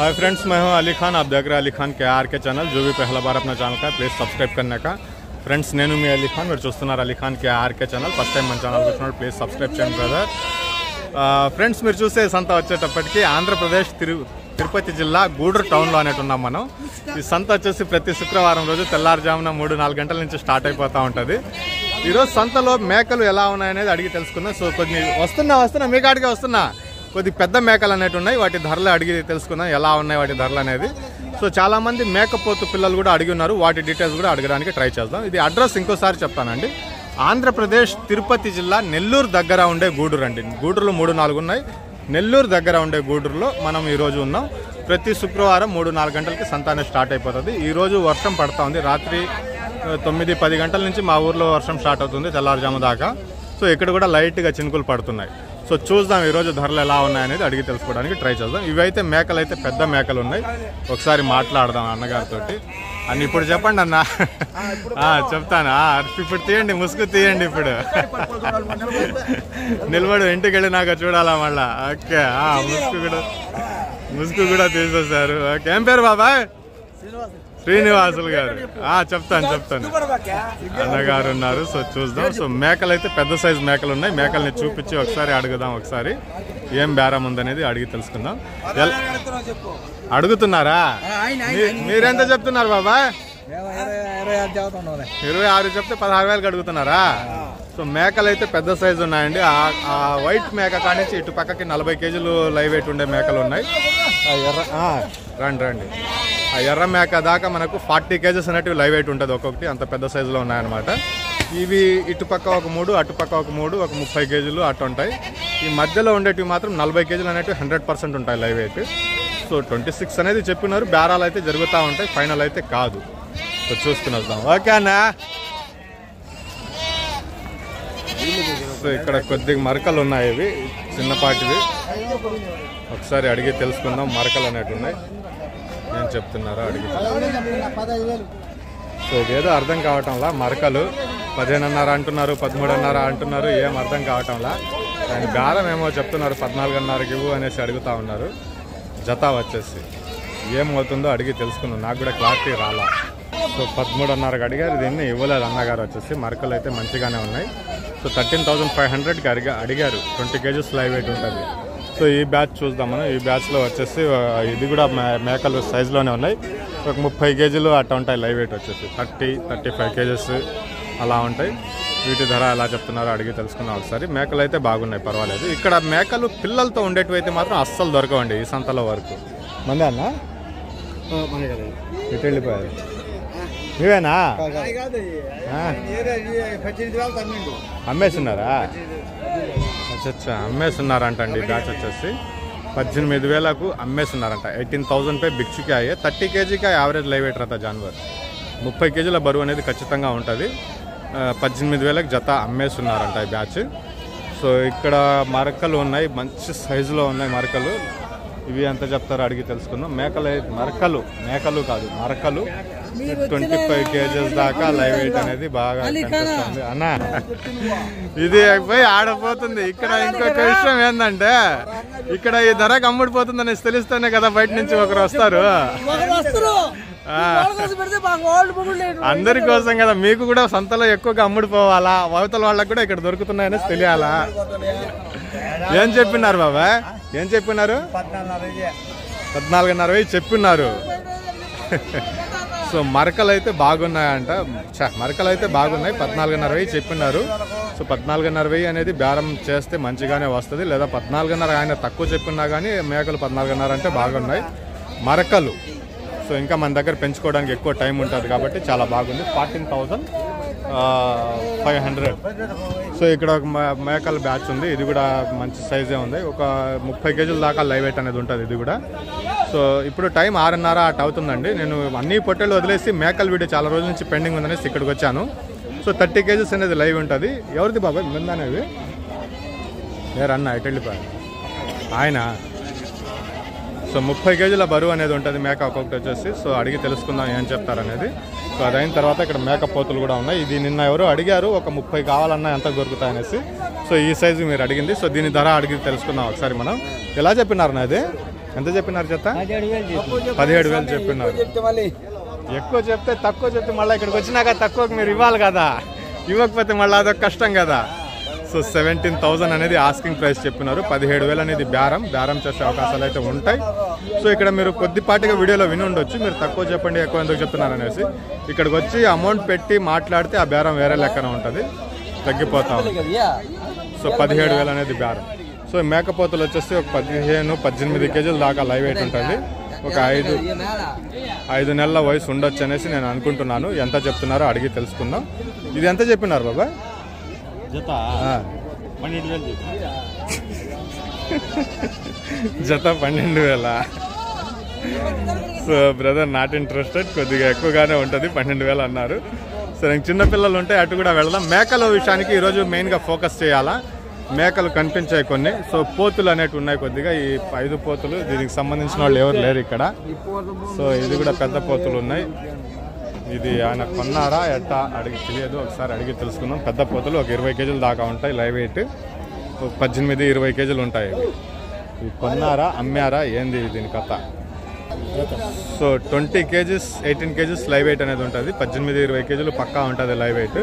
Hi friends, मैं हूं अली खान। आप देख रहे हैं अली खान KR के चैनल। जो भी पहला बार अपना ఛానల్ का प्लीज़ सब्सक्राइब करने का। ఫ్రెండ్స్, నేను మీ అలీ ఖాన్, మీరు చూస్తున్నారు అలీ ఖాన్ KR के ఛానల్। ఫస్ట్ టైం మన ఛానల్ చూస్తున్నారు, ప్లీజ్ సబ్స్క్రైబ్ చేయండి బ్రదర్. ఫ్రెండ్స్, మీరు చూసే సంత వచ్చేటప్పటికి ఆంధ్రప్రదేశ్ తిరుపతి జిల్లా గూడూరు టౌన్లో అనేటు ఉన్నాం మనం. ఈ సంత వచ్చేసి ప్రతి శుక్రవారం రోజు తెల్లారుజామున 3-4 గంటల నుంచి స్టార్ట్ అయిపోతూ ఉంటుంది. ఈరోజు సంతలో మేకలు ఎలా ఉన్నాయనేది అడిగి తెలుసుకుందాం. సో కొన్ని వస్తున్నా మీ కాడికే వస్తున్నా, కొద్ది పెద్ద మేకలు అనేవి ఉన్నాయి, వాటి ధరలు అడిగి తెలుసుకుందాం ఎలా ఉన్నాయి వాటి ధరలు అనేది. సో చాలామంది మేకపోతు పిల్లలు కూడా అడిగి ఉన్నారు, వాటి డీటెయిల్స్ కూడా అడగడానికి ట్రై చేద్దాం. ఇది అడ్రస్ ఇంకోసారి చెప్తానండి. ఆంధ్రప్రదేశ్ తిరుపతి జిల్లా నెల్లూరు దగ్గర ఉండే గూడూరు అండి. గూడూరులో 3-4 ఉన్నాయి. నెల్లూరు దగ్గర ఉండే గూడూరులో మనం ఈరోజు ఉన్నాం. ప్రతి శుక్రవారం 3-4 గంటలకి సంత అనేది స్టార్ట్ అయిపోతుంది. ఈరోజు వర్షం పడతా ఉంది. రాత్రి 9-10 గంటల నుంచి మా ఊర్లో వర్షం స్టార్ట్ అవుతుంది తెల్లారుజాము దాకా. సో ఇక్కడ కూడా లైట్గా చినుకులు పడుతున్నాయి. సో చూద్దాం ఈరోజు ధరలు ఎలా ఉన్నాయనేది అడిగి తెలుసుకోవడానికి ట్రై చేద్దాం. ఇవైతే మేకలు అయితే పెద్ద మేకలు ఉన్నాయి. ఒకసారి మాట్లాడదాం అన్నగారితో. అని ఇప్పుడు చెప్పండి అన్న. చెప్తానా? ఇప్పుడు తీయండి, ముసుగు తీయండి. ఇప్పుడు నిలబడు, ఇంటికి వెళ్ళినాక చూడాలా మళ్ళా. ఓకే, ముసుగు కూడా తీసేశారు. ఓకే, ఏం పేరు బాబాయ్? శ్రీనివాసులు గారు. చెప్తాను అన్నగారు ఉన్నారు. సో చూద్దాం. సో మేకలు అయితే పెద్ద సైజు మేకలు ఉన్నాయి. మేకల్ని చూపించి ఒకసారి అడుగుదాం. ఒకసారి ఏం బేరం ఉందనేది అడిగి తెలుసుకుందాం. అడుగుతున్నారా? మీరెంత చెప్తున్నారు బాబాయ్? 26 చెప్తే 16,000 అడుగుతున్నారా? సో మేకలు అయితే పెద్ద సైజు ఉన్నాయండి. ఆ వైట్ మేక కానించి ఇటు పక్కకి 40 కేజీలు లైవ్ వెయిట్ ఉండే మేకలు ఉన్నాయి. రండి. ఆ ఎర్ర మేక దాకా మనకు 40 కేజెస్ అనేటివి లైవ్ వెయిట్ ఉంటుంది ఒక్కొక్కటి. అంత పెద్ద సైజులో ఉన్నాయన్నమాట. ఇవి ఇటుపక్క ఒక 3, అటుపక్క ఒక 3, ఒక 30 కేజీలు అటు ఉంటాయి. ఈ మధ్యలో ఉండేటివి మాత్రం 40 కేజీలు అనేటివి 100% ఉంటాయి లైవ్ వెయిట్. సో 26 అనేది చెప్పినారు. బేరాలు అయితే జరుగుతూ ఉంటాయి, ఫైనల్ అయితే కాదు. సో చూసుకుని వద్దాం. ఓకే అన్న. సో ఇక్కడ కొద్దిగా మరకలు ఉన్నాయి, ఇవి చిన్నపాటివి. ఒకసారి అడిగి తెలుసుకుందాం. మరకలు అనేవి ఉన్నాయి, ఏం చెప్తున్నారో అడిగి. సో ఇదేదో అర్థం కావటంలా. మరకలు 15.5 అంటున్నారు, 13.5 అంటున్నారు, ఏం అర్థం కావటంలా. ఆయన బేరం ఏమో చెప్తున్నారు, 14.5కి ఇవ్వు అనేసి అడుగుతూ ఉన్నారు. జత వచ్చేసి ఏమవుతుందో అడిగి తెలుసుకున్నాం. నాకు కూడా క్లారిటీ రాలా. సో 13.5కి అడిగారు, దీన్ని ఇవ్వలేదు అన్నగారు వచ్చేసి. మరకలు అయితే మంచిగానే ఉన్నాయి. సో 13,500కి అడిగారు. 20 కేజీస్ లైవ్ వెయిట్ ఉంటుంది. సో ఈ బ్యాచ్ చూద్దాం మనం. ఈ బ్యాచ్లో వచ్చేసి ఇది కూడా మేకలు సైజులోనే ఉన్నాయి. ఒక 30 కేజీలు అట్లా ఉంటాయి లైవ్ వెయిట్ వచ్చేసి. 30-35 కేజెస్ అలా ఉంటాయి. వీటి ధర ఎలా చెప్తున్నారో అడిగి తెలుసుకున్నాం ఒకసారి. మేకలు అయితే బాగున్నాయి, పర్వాలేదు. ఇక్కడ మేకలు పిల్లలతో ఉండేటివి అయితే మాత్రం అస్సలు దొరకవండి ఈ సంతలో వరకు. మందే అన్న ఇటు వెళ్ళిపోయారు. ఇవేనా అమ్మేస్తున్నారా? అచ్చా, అమ్మేస్తున్నారంటండి. బ్యాచ్ వచ్చేసి 18,000కు అమ్మేస్తున్నారంట. 18,000 पे बिक चुके हैं. 30 केजी का एवरेज लाइव वेट रहता जानवर. 30 కేజీల బరువు అనేది ఖచ్చితంగా ఉంటుంది. 18,000కి జత అమ్మేస్తున్నారంట ఈ బ్యాచ్. సో ఇక్కడ మరకలు ఉన్నాయి, మంచి సైజులో ఉన్నాయి మరకలు. ఇవి ఎంత చెప్తారో అడిగి తెలుసుకుందాం. మేకలు కాదు మరకలు. 25 కేజీస్ దాకా లైవ్ వెయిట్ అనేది బాగా కనిపిస్తుంది అన్న. ఇది అయిపోయి ఆడపోతుంది. ఇక్కడ ఇంకొక విషయం ఏంటంటే, ఇక్కడ ఈ ధరకు అమ్ముడిపోతుంది అనేసి తెలిస్తేనే కదా బయట నుంచి ఒకరు వస్తారు. అందరి కోసం కదా, మీకు కూడా సంతలో ఎక్కువగా అమ్ముడిపోవాలా, అవతల వాళ్ళకి కూడా ఇక్కడ దొరుకుతున్నాయనేసి తెలియాలా. ఏం చెప్పినారు బాబా? ఏం చెప్పినారు? 14.5 చెప్పినారు. సో మరకలు అయితే బాగున్నాయంట. మరకలు అయితే బాగున్నాయి. 14.5 చెప్పినారు. సో 14.5 అనేది బేరం చేస్తే మంచిగానే వస్తుంది. లేదా 14.5 ఆయన తక్కువ చెప్పినా కానీ మేకలు 14.5 అంటే బాగున్నాయి మరకలు. సో ఇంకా మన దగ్గర పెంచుకోవడానికి ఎక్కువ టైం ఉంటుంది కాబట్టి చాలా బాగుంది. 14,500. సో ఇక్కడ ఒక మేకల బ్యాచ్ ఉంది. ఇది కూడా మంచి సైజే ఉంది. ఒక 30 కేజీల దాకా లైవ్ వెయిట్ అనేది ఉంటుంది ఇది కూడా. సో ఇప్పుడు టైం 6:30 అటు అవుతుందండి. నేను అన్ని పొట్టేళ్ళు వదిలేసి మేకల వీడియో చాలా రోజుల నుంచి పెండింగ్ ఉందనేసి ఇక్కడికి వచ్చాను. సో 30 కేజీస్ అనేది లైవ్ ఉంటుంది. ఎవరిది బాబాయ్ ముందనేవి? అన్న ఇటు వెళ్ళిపోయాను ఆయన. సో 30 కేజీల బరువు అనేది ఉంటుంది మేక ఒక్కొక్కటి వచ్చేసి. సో అడిగి తెలుసుకుందాం ఏం చెప్తారనేది. సో అదైన తర్వాత ఇక్కడ మేక పోతులు కూడా ఉన్నాయి. ఇది నిన్న ఎవరో అడిగారు, ఒక 30 కావాలన్నా ఎంత దొరుకుతాయనేసి. సో ఈ సైజు మీరు అడిగింది. సో దీని ధర అడిగి తెలుసుకుందాం ఒకసారి మనం. ఎలా చెప్పినారు నాది? ఎంత చెప్పినారు జత? 17,000 చెప్పినారు. ఎక్కువ చెప్తే తక్కువ చెప్తే మళ్ళీ ఇక్కడికి వచ్చినాక తక్కువకి మీరు ఇవ్వాలి కదా, ఇవ్వకపోతే మళ్ళీ అదొక కష్టం కదా. సో 17,000 అనేది ఆస్కింగ్ ప్రైస్ చెప్పినారు. 17,000 అనేది బేరం చేసే అవకాశాలు అయితే ఉంటాయి. సో ఇక్కడ మీరు కొద్దిపాటిగా వీడియోలో విని ఉండొచ్చు, మీరు తక్కువ చెప్పండి ఎక్కువ ఎందుకు చెప్తున్నారు అనేసి. ఇక్కడికి వచ్చి అమౌంట్ పెట్టి మాట్లాడితే ఆ బేరం వేరే లెక్కన ఉంటుంది, తగ్గిపోతాం. సో 17,000 అనేది బేరం. సో మేకపోతులు వచ్చేసి ఒక 15-18 కేజీల దాకా లైవ్ వెయిట్ ఉంటుంది. ఒక 5 నెలల వయసు ఉండొచ్చు అనేసి నేను అనుకుంటున్నాను. ఎంత చెప్తున్నారో అడిగి తెలుసుకుందాం. ఇది ఎంత చెప్పినారు బాబా? జత 12,000. సో బ్రదర్ నాట్ ఇంట్రెస్టెడ్, కొద్దిగా ఎక్కువగానే ఉంటుంది, 12,000 అన్నారు. సరే చిన్నపిల్లలు ఉంటే అటు కూడా వెళదాం. మేకల విషయానికి ఈరోజు మెయిన్గా ఫోకస్ చేయాలా. మేకలు కనిపించాయి కొన్ని. సో పోతులు అనేవి ఉన్నాయి కొద్దిగా, ఈ 5 పోతులు. దీనికి సంబంధించిన వాళ్ళు ఎవరు లేరు ఇక్కడ. సో ఇది కూడా పెద్ద పోతులు ఉన్నాయి. ఇది ఆయన కొన్నారా ఎట్టా అడిగి తెలియదు, ఒకసారి అడిగి తెలుసుకుందాం. పెద్ద పోతులు ఒక 20 కేజీలు దాకా ఉంటాయి లైవ్ వెయిట్, 18-20 కేజీలు ఉంటాయి. ఇవి కొన్నారా అమ్మారా ఏంది దీని కథ? So 20 kgs 18 kgs live weight అనేది ఉంటుంది. 18-20 కేజీలు పక్కా ఉంటుంది లైవ్ వెయిట్.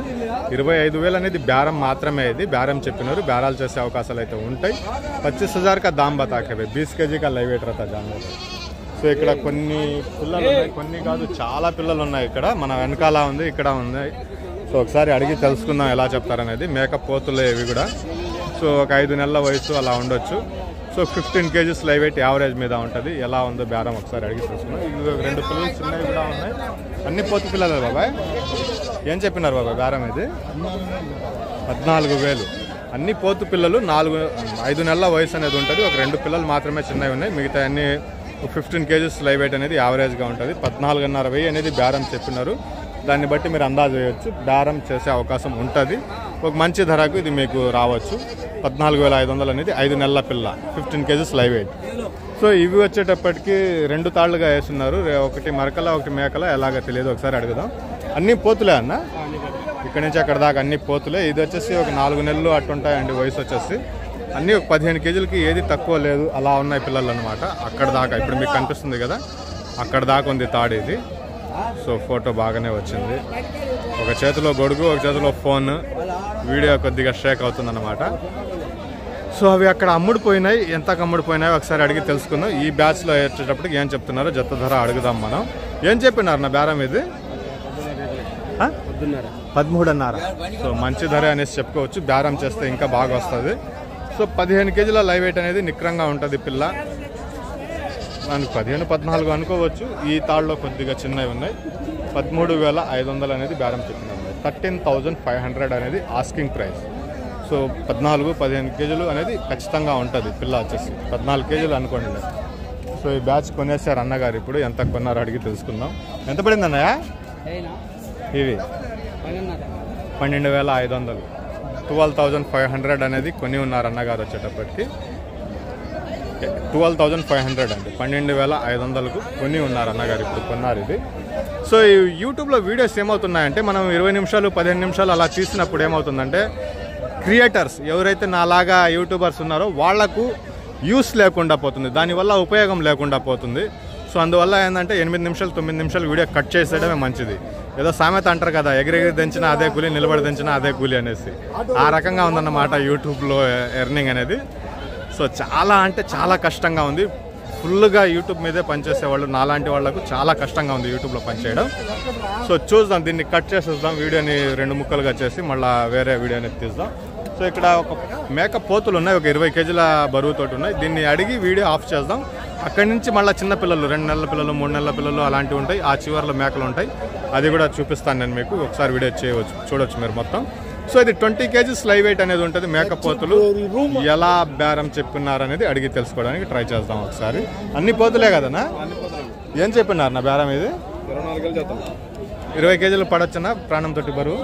25,000 అనేది బేరం మాత్రమే. ఇది బేరం చెప్పినారు, బేరాలు చేసే అవకాశాలు అయితే ఉంటాయి. 25,000 का दाम बता के 20 కేజీ का లైవ్ వెయిట్ रहता जानवर. సో ఇక్కడ కొన్ని పిల్లలు ఉన్నాయి, కొన్ని కాదు చాలా పిల్లలు ఉన్నాయి. ఇక్కడ మన వెనకాల ఉంది, ఇక్కడ ఉంది. సో ఒకసారి అడిగి తెలుసుకుందాం ఎలా చెప్తారనేది. మేకప్ పోతులే ఇవి కూడా. సో ఒక 5 నెలల వయసు అలా ఉండొచ్చు. So 15 kgs live weight average మీద ఉంటుంది. ఎలా ఉందో బేరం ఒకసారి అడిగి తెలుసుకున్నాం. ఇది 2 పిల్లలు చిన్నవి కూడా ఉన్నాయి. అన్ని పోతు పిల్లలే బాబాయ్. ఏం చెప్పినారు బాబాయ్ బేరం? ఇది 14,000. అన్ని పోతు పిల్లలు. 5 నెలల వయసు అనేది ఉంటుంది. ఒక 2 పిల్లలు మాత్రమే చిన్నవి ఉన్నాయి. మిగతా అన్ని 15 కేజీస్ లైవ్ వెయిట్ అనేది యావరేజ్గా ఉంటుంది. 14,500 అనేది బేరం చెప్పినారు. దాన్ని బట్టి మీరు అందాజు వేయవచ్చు, బేరం చేసే అవకాశం ఉంటుంది. ఒక మంచి ధరకు ఇది మీకు రావచ్చు. 14,500 అనేది 5 నెలల పిల్ల, 15 కేజీస్ లైవ్ వెయిట్. సో ఇవి వచ్చేటప్పటికి 2 తాళ్ళుగా వేస్తున్నారు. ఒకటి మరకల ఒకటి మేకల, ఎలాగో తెలియదు, ఒకసారి అడుగుదాం. అన్నీ పోతులే అన్న, ఇక్కడ నుంచి అక్కడ దాకా అన్ని పోతులే. ఇది వచ్చేసి ఒక 4 నెలలు అట్టుంటాయండి వయసు వచ్చేసి. అన్నీ ఒక 15 కేజీలకి ఏది తక్కువ లేదు, అలా ఉన్నాయి పిల్లలు అనమాట. అక్కడ దాకా ఇప్పుడు మీకు కనిపిస్తుంది కదా, అక్కడ దాకా ఉంది తాడు ఇది. సో ఫోటో బాగానే వచ్చింది. ఒక చేతిలో గొడుగు, ఒక చేతిలో ఫోన్, వీడియో కొద్దిగా షేక్ అవుతుందన్నమాట. సో అవి అక్కడ అమ్ముడిపోయినాయి. ఎంతకు అమ్ముడిపోయినాయో ఒకసారి అడిగి తెలుసుకుందాం. ఈ బ్యాచ్లో వచ్చేటప్పటికి ఏం చెప్తున్నారో జత ధర అడుగుదాం మనం. ఏం చెప్పినారు నా బేరం? ఇది 13,500. సో మంచి ధర అనేసి చెప్పుకోవచ్చు. బేరం చేస్తే ఇంకా బాగా వస్తుంది. సో 15 కేజీల లైవ్ వెయిట్ అనేది నిక్రంగా ఉంటుంది పిల్ల. దానికి 15-14 అనుకోవచ్చు. ఈ తాళ్ళలో కొద్దిగా చిన్నవి ఉన్నాయి. 13,500 అనేది బేరం చెప్పినారు. 13,500 అనేది ఆస్కింగ్ ప్రైస్. సో 14-15 కేజీలు అనేది ఖచ్చితంగా ఉంటుంది పిల్ల వచ్చేసి. 14 కేజీలు అనుకోండి. సో ఈ బ్యాచ్ కొనేసారు అన్నగారు. ఇప్పుడు ఎంత కొన్నారో అడిగి తెలుసుకుందాం. ఎంత పడింది అన్నయ్య ఇవి? 12,500. 12,500 అనేది కొని ఉన్నారు అన్నగారు వచ్చేటప్పటికి. 12,500 అండి, 12,500కు కొని ఉన్నారు అన్నగారు. ఇప్పుడు కొన్నారు ఇది. సో ఈ యూట్యూబ్లో వీడియోస్ ఏమవుతున్నాయంటే, మనం 20 నిమిషాలు 15 నిమిషాలు అలా తీసినప్పుడు ఏమవుతుందంటే, క్రియేటర్స్ ఎవరైతే నాలాగా యూట్యూబర్స్ ఉన్నారో వాళ్లకు యూస్ లేకుండా పోతుంది, దానివల్ల ఉపయోగం లేకుండా పోతుంది. సో అందువల్ల ఏంటంటే 8 నిమిషాలు 9 నిమిషాలు వీడియో కట్ చేసేయడమే మంచిది. ఏదో సామెత అంటారు కదా, ఎగిరెగిరి దించినా అదే కూలి, నిలబడి దించినా అదే కూలి అనేసి. ఆ రకంగా ఉందన్నమాట యూట్యూబ్లో ఎర్నింగ్ అనేది. సో చాలా అంటే చాలా కష్టంగా ఉంది. ఫుల్గా యూట్యూబ్ మీదే పనిచేసేవాళ్ళు నాలాంటి వాళ్ళకు చాలా కష్టంగా ఉంది యూట్యూబ్లో పనిచేయడం. సో చూద్దాం, దీన్ని కట్ చేసేద్దాం, వీడియోని 2 ముక్కలుగా చేసి మళ్ళీ వేరే వీడియోని తీద్దాం. సో ఇక్కడ ఒక మేక పోతులు ఉన్నాయి, ఒక 20 కేజీల బరువుతోటి ఉన్నాయి. దీన్ని అడిగి వీడియో ఆఫ్ చేద్దాం. అక్కడి నుంచి మళ్ళీ చిన్న పిల్లలు, 2 నెలల పిల్లలు, 3 నెలల పిల్లలు అలాంటివి ఉంటాయి. ఆ చివర్లో మేకలు ఉంటాయి, అది కూడా చూపిస్తాను నేను మీకు. ఒకసారి వీడియో చూడొచ్చు మీరు మొత్తం. సో ఇది 20 కేజీస్ లైవ్ వెయిట్ అనేది ఉంటుంది. మేకపోతులు ఎలా బేరం చెప్పినారు అనేది అడిగి తెలుసుకోవడానికి ట్రై చేద్దాం ఒకసారి. అన్ని పోతులే కదనా? ఏం చెప్పినారు నా బేరం? ఇది 20 కేజీలు పడొచ్చునా ప్రాణంతో బరువు?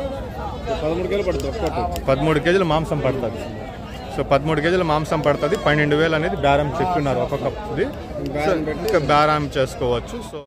13 కేజీలు మాంసం పడుతుంది. సో 13 కేజీల మాంసం పడుతుంది. 12,000 అనేది బేరం చెప్పినారు ఒక్కొక్కది. ఇంకా బేరం చేసుకోవచ్చు. సో